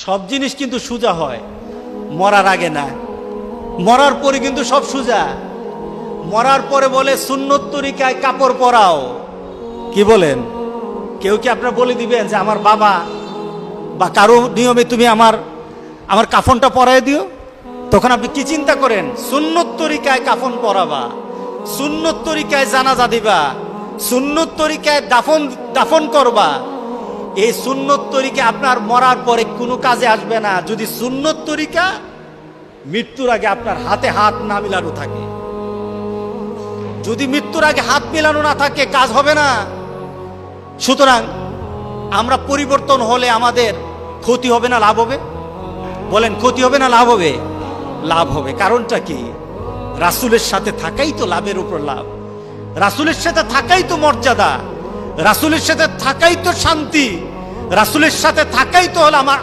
সব জিনিস কিন্তু সোজা হয়, মরার আগে না। মরার পরে কিন্তু সব সোজা। মরার পরে বলে সুন্নত তরিকায় কাপড় পরাও। কি বলেন? কেউ কি আপনার বলে দিবেন যে আমার বাবা বা কারো নিয়মে তুমি আমার কাফনটা পরায় দিও? তখন আপনি কি চিন্তা করেন? সুন্নত তরিকায় কাফন পরাবা, সুন্নত তরিকায় জানাজা দিবা, সুন্নত তরিকায় দাফন করবা। এই সুন্নত তরিকা আপনার মরার পরে কোনো কাজে আসবে না যদি সুন্নত তরিকা মৃত্যুর আগে আপনার হাতে হাত না মিলানো থাকে। যদি মৃত্যুর আগে হাত মিলানো না থাকে, কাজ হবে না। সুতরাং আমরা পরিবর্তন হলে আমাদের ক্ষতি হবে না লাভ হবে? বলেন, ক্ষতি হবে না লাভ হবে? লাভ হবে। কারণটা কি? রাসূলের সাথে থাকাই তো লাভের উপর লাভ। রাসূলের সাথে থাকাই তো মর্যাদা, রাসূলের সাথে থাকাই তো শান্তি, রাসূলের সাথে থাকাই তো হলো আমার